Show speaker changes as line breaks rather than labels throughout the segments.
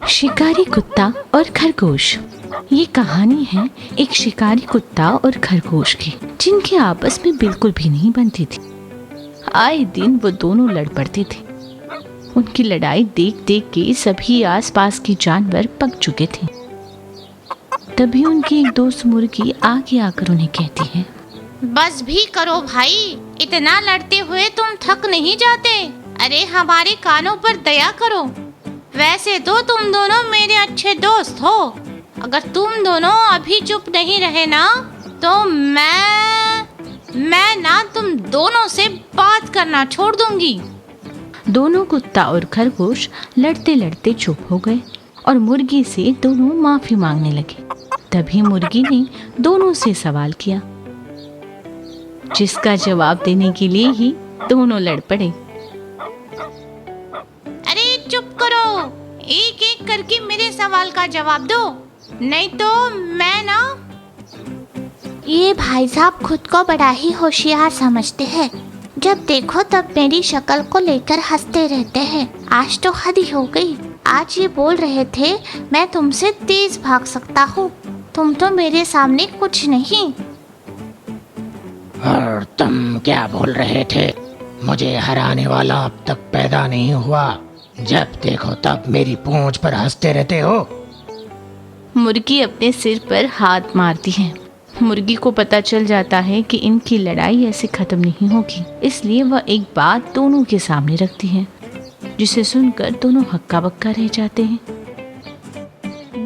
शिकारी कुत्ता और खरगोश। ये कहानी है एक शिकारी कुत्ता और खरगोश की, जिनकी आपस में बिल्कुल भी नहीं बनती थी। आए दिन वो दोनों लड़ पड़ते थे। उनकी लड़ाई देख देख के सभी आसपास के जानवर पक चुके थे। तभी उनकी एक दोस्त मुर्गी आगे आकर उन्हें कहती है,
बस भी करो भाई, इतना लड़ते हुए तुम थक नहीं जाते? अरे हमारे कानों पर दया करो। वैसे तो तुम दोनों मेरे अच्छे दोस्त हो। अगर तुम दोनों अभी चुप नहीं रहे ना, तो मैं ना तुम दोनों से बात करना छोड़ दूंगी।
दोनों कुत्ता और खरगोश लड़ते लड़ते चुप हो गए और मुर्गी से दोनों माफी मांगने लगे। तभी मुर्गी ने दोनों से सवाल किया, जिसका जवाब देने के लिए ही दोनों लड़ पड़े।
अरे चुप करो, एक एक करके मेरे सवाल का जवाब दो, नहीं तो मैं ना।
ये भाई साहब खुद को बड़ा ही होशियार समझते हैं। जब देखो तब मेरी शक्ल को लेकर हंसते रहते हैं। आज तो हद ही हो गई। आज ये बोल रहे थे मैं तुमसे तेज भाग सकता हूँ, तुम तो मेरे सामने कुछ नहीं।
और तुम क्या बोल रहे थे? मुझे हराने वाला अब तक पैदा नहीं हुआ। जब देखो तब मेरी पूंछ पर हंसते रहते हो।
मुर्गी अपने सिर पर हाथ मारती है। मुर्गी को पता चल जाता है कि इनकी लड़ाई ऐसे खत्म नहीं होगी, इसलिए वह एक बात दोनों के सामने रखती है, जिसे सुनकर दोनों हक्का बक्का रह जाते हैं।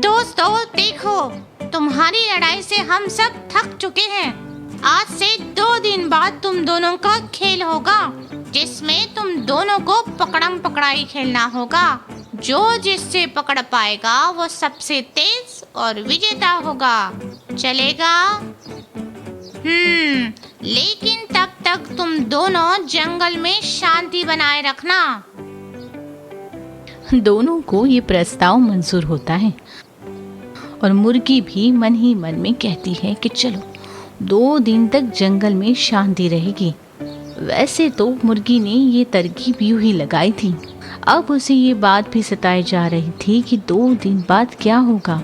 दोस्तों देखो, तुम्हारी लड़ाई से हम सब थक चुके हैं। आज से 2 दिन बाद तुम दोनों का खेल होगा, जिसमें तुम दोनों को पकड़म पकड़ाई खेलना होगा। जो जिससे पकड़ पाएगा वो सबसे तेज और विजेता होगा। चलेगा? लेकिन तब तक तुम दोनों जंगल में शांति बनाए रखना।
दोनों को ये प्रस्ताव मंजूर होता है और मुर्गी भी मन ही मन में कहती है कि चलो 2 दिन तक जंगल में शांति रहेगी। वैसे तो मुर्गी ने ये तरकीब यूं ही लगाई थी। अब उसे ये बात भी सताई जा रही थी कि 2 दिन बाद क्या होगा।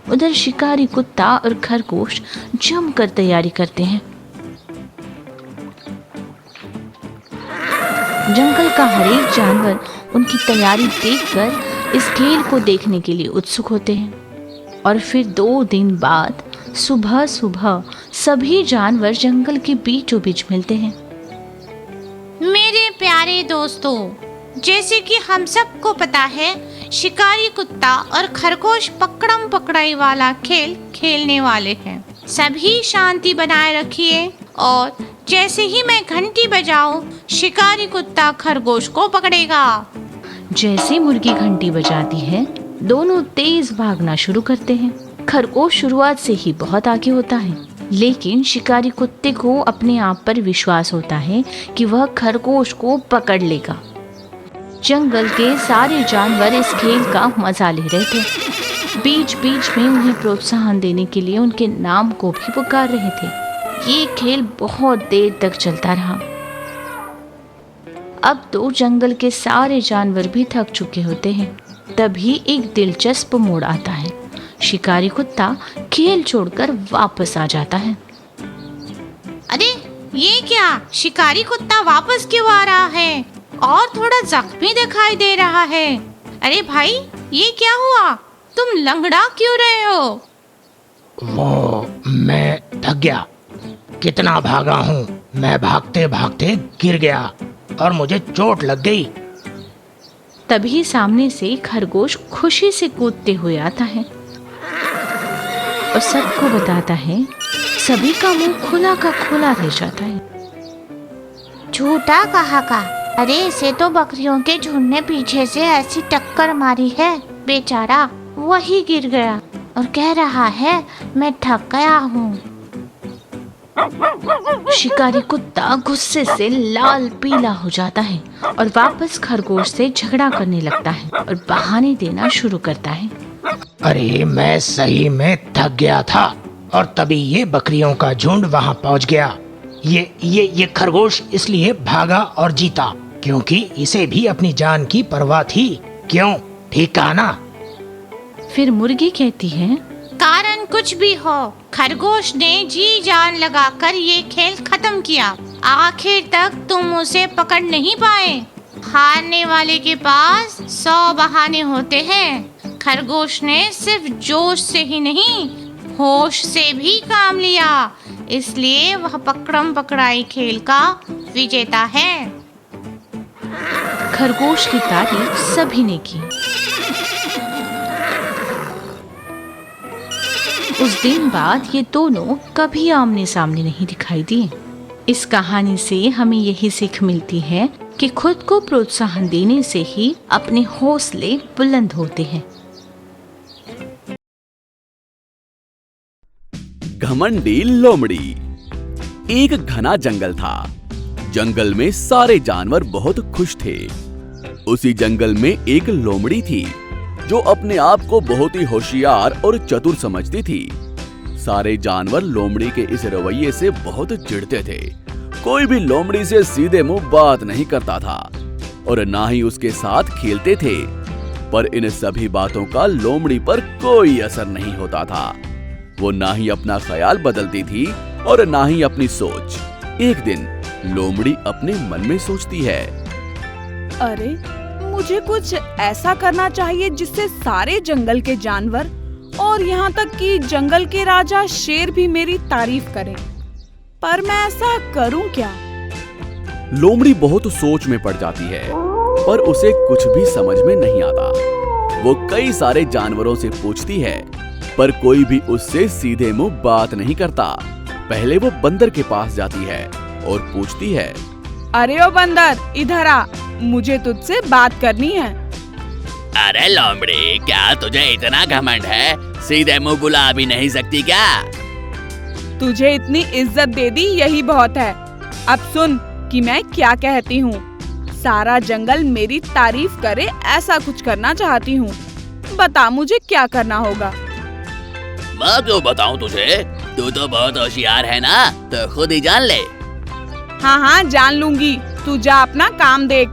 उधर शिकारी कुत्ता और खरगोश जमकर तैयारी करते हैं। जंगल का हर एक जानवर उनकी तैयारी देखकर इस खेल को देखने के लिए उत्सुक होते हैं। और फिर 2 दिन बाद सुबह सुबह सभी जानवर जंगल के बीचों बीच मिलते हैं।
मेरे प्यारे दोस्तों, जैसे कि हम सबको पता है, शिकारी कुत्ता और खरगोश पकड़म पकड़ाई वाला खेल खेलने वाले हैं। सभी शांति बनाए रखिए और जैसे ही मैं घंटी बजाऊं, शिकारी कुत्ता खरगोश को पकड़ेगा।
जैसे मुर्गी घंटी बजाती है, दोनों तेज भागना शुरू करते हैं। खरगोश शुरुआत से ही बहुत आगे होता है, लेकिन शिकारी कुत्ते को अपने आप पर विश्वास होता है कि वह खरगोश को पकड़ लेगा। जंगल के सारे जानवर इस खेल का मजा ले रहे थे। बीच बीच में उन्हें प्रोत्साहन देने के लिए उनके नाम को भी पुकार रहे थे। ये खेल बहुत देर तक चलता रहा। अब तो जंगल के सारे जानवर भी थक चुके होते हैं। तभी एक दिलचस्प मोड़ आता है। शिकारी कुत्ता खेल छोड़कर वापस आ जाता है।
अरे ये क्या, शिकारी कुत्ता वापस क्यों आ रहा है और थोड़ा जख्मी दिखाई दे रहा है? अरे भाई, ये क्या हुआ? तुम लंगड़ा क्यों रहे हो?
वो मैं थक गया। कितना भागा हूँ। मैं भागते भागते गिर गया और मुझे चोट लग गई।
तभी सामने से खरगोश खुशी से कूदते हुए आता है और सबको बताता है। सभी का मुंह खुला का खुला रह जाता है।
झूठा कहा का। अरे इसे तो बकरियों के झुंड ने पीछे से ऐसी टक्कर मारी है, बेचारा वही गिर गया और कह रहा है मैं थक गया हूँ।
शिकारी कुत्ता गुस्से से लाल पीला हो जाता है और वापस खरगोश से झगड़ा करने लगता है और बहाने देना शुरू करता है।
अरे मैं सही में थक गया था और तभी ये बकरियों का झुंड वहाँ पहुँच गया। ये खरगोश इसलिए भागा और जीता क्योंकि इसे भी अपनी जान की परवाह थी। क्यों, ठीक कहा ना?
फिर मुर्गी कहती है,
कारण कुछ भी हो, खरगोश ने जी जान लगाकर ये खेल खत्म किया। आखिर तक तुम उसे पकड़ नहीं पाए। हारने वाले के पास 100 बहाने होते हैं। खरगोश ने सिर्फ जोश से ही नहीं, होश से भी काम लिया, इसलिए वह पकड़म पकड़ाई खेल का विजेता है।
खरगोश की तारीफ सभी ने की। उस दिन बाद ये दोनों कभी आमने सामने नहीं दिखाई दिए। इस कहानी से हमें यही सीख मिलती है कि खुद को प्रोत्साहन देने से ही अपने हौसले बुलंद होते हैं।
घमंडी लोमड़ी। एक घना जंगल था। जंगल में सारे जानवर बहुत खुश थे। उसी जंगल में एक लोमड़ी थी जो अपने आप को बहुत ही होशियार और चतुर समझती थी। सारे जानवर लोमड़ी के इस रवैये से बहुत चिढ़ते थे। कोई भी लोमड़ी से सीधे मुंह बात नहीं करता था और ना ही उसके साथ खेलते थे। पर इन सभी बातों का लोमड़ी पर कोई असर नहीं होता था। वो ना ही अपना ख्याल बदलती थी और ना ही अपनी सोच। एक दिन लोमड़ी अपने मन में सोचती है,
अरे मुझे कुछ ऐसा करना चाहिए जिससे सारे जंगल के जानवर और यहाँ तक कि जंगल के राजा शेर भी मेरी तारीफ करें। पर मैं ऐसा करूं क्या?
लोमड़ी बहुत सोच में पड़ जाती है, पर उसे कुछ भी समझ में नहीं आता। वो कई सारे जानवरों से पूछती है, पर कोई भी उससे सीधे मुंह बात नहीं करता। पहले वो बंदर के पास जाती है और पूछती है,
अरे ओ बंदर, इधर आ, मुझे तुझसे बात करनी है।
अरे लोमड़ी, क्या तुझे इतना घमंड है? सीधे मुंह बुला भी नहीं सकती क्या?
तुझे इतनी इज्जत दे दी, यही बहुत है। अब सुन कि मैं क्या कहती हूँ। सारा जंगल मेरी तारीफ करे, ऐसा कुछ करना चाहती हूँ। बता मुझे क्या करना होगा।
मैं क्यों बताऊं तुझे? तू तो बहुत होशियार है ना, तो खुद ही जान ले।
हाँ हाँ जान लूंगी, तू जा अपना काम देख।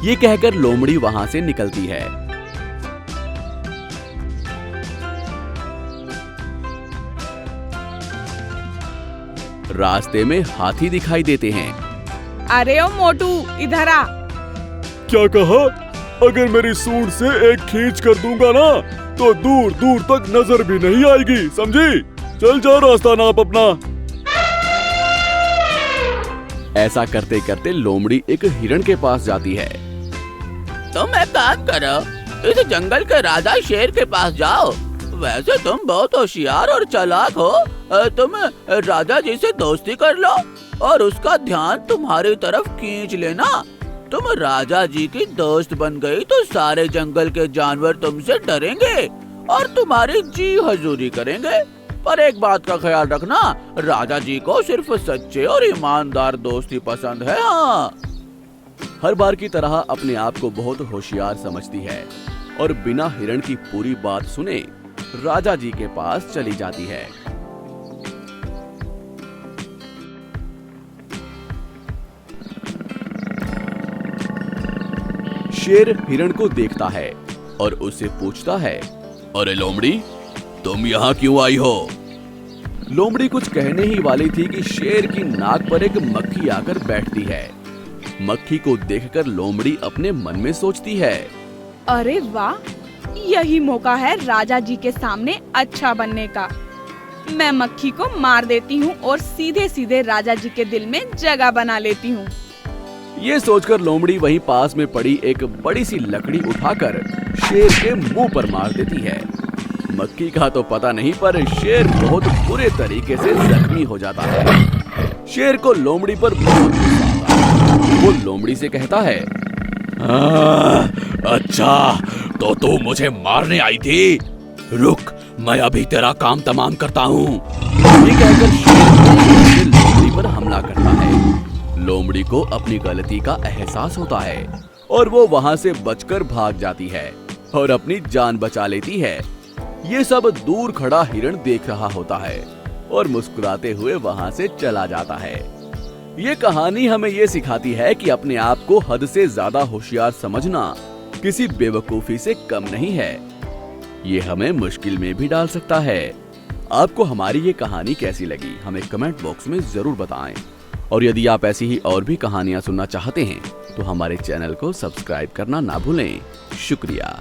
ये कहकर लोमड़ी वहाँ से निकलती है। रास्ते में हाथी दिखाई देते हैं।
अरे ओ मोटू, इधर आ।
क्या कहा? अगर मेरी सूंड से एक खींच कर दूंगा ना तो दूर दूर तक नजर भी नहीं आएगी, समझी? चल जा, रास्ता नाप अपना।
ऐसा करते करते लोमड़ी एक हिरण के पास जाती है। तुम एक काम करो, इस जंगल के राजा शेर के पास जाओ। वैसे तुम बहुत होशियार और चालाक हो। तुम राजा जी से दोस्ती कर लो और उसका ध्यान तुम्हारी तरफ खींच लेना। तुम राजा जी की दोस्त बन गई तो सारे जंगल के जानवर तुमसे डरेंगे और तुम्हारी जी हजूरी करेंगे। पर एक बात का ख्याल रखना, राजा जी को सिर्फ सच्चे और ईमानदार दोस्त ही पसंद है। हाँ। हर बार की तरह अपने आप को बहुत होशियार समझती है और बिना हिरण की पूरी बात सुने राजा जी के पास चली जाती है। शेर हिरण को देखता है और उससे पूछता है, अरे लोमड़ी, तुम यहाँ क्यों आई हो? लोमड़ी कुछ कहने ही वाली थी कि शेर की नाक पर एक मक्खी आकर बैठती है। मक्खी को देखकर लोमड़ी अपने मन में सोचती है,
अरे वाह, यही मौका है राजा जी के सामने अच्छा बनने का। मैं मक्खी को मार देती हूँ और सीधे सीधे राजा जी के दिल में जगह बना लेती हूँ।
ये सोचकर लोमड़ी वहीं पास में पड़ी एक बड़ी सी लकड़ी उठाकर शेर के मुंह पर मार देती है। मक्खी का तो पता नहीं, पर शेर बहुत बुरे तरीके से जख्मी हो जाता है। शेर को लोमड़ी पर बहुत गुस्सा आता है। वो लोमड़ी से कहता है, अच्छा तो तू मुझे मारने आई थी? रुक, मैं अभी तेरा काम तमाम करता हूँ। ये कहकर शेर लोमड़ी पर हमला करता है। लोमड़ी को अपनी गलती का एहसास होता है और वो वहाँ से बचकर भाग जाती है और अपनी जान बचा लेती है। ये सब दूर खड़ा हिरण देख रहा होता है और मुस्कुराते हुए वहाँ से चला जाता है। ये कहानी हमें ये सिखाती है कि अपने आप को हद से ज्यादा होशियार समझना किसी बेवकूफी से कम नहीं है। ये हमें मुश्किल में भी डाल सकता है। आपको हमारी ये कहानी कैसी लगी हमें कमेंट बॉक्स में जरूर बताएं। और यदि आप ऐसी ही और भी कहानियां सुनना चाहते हैं तो हमारे चैनल को सब्सक्राइब करना ना भूलें। शुक्रिया।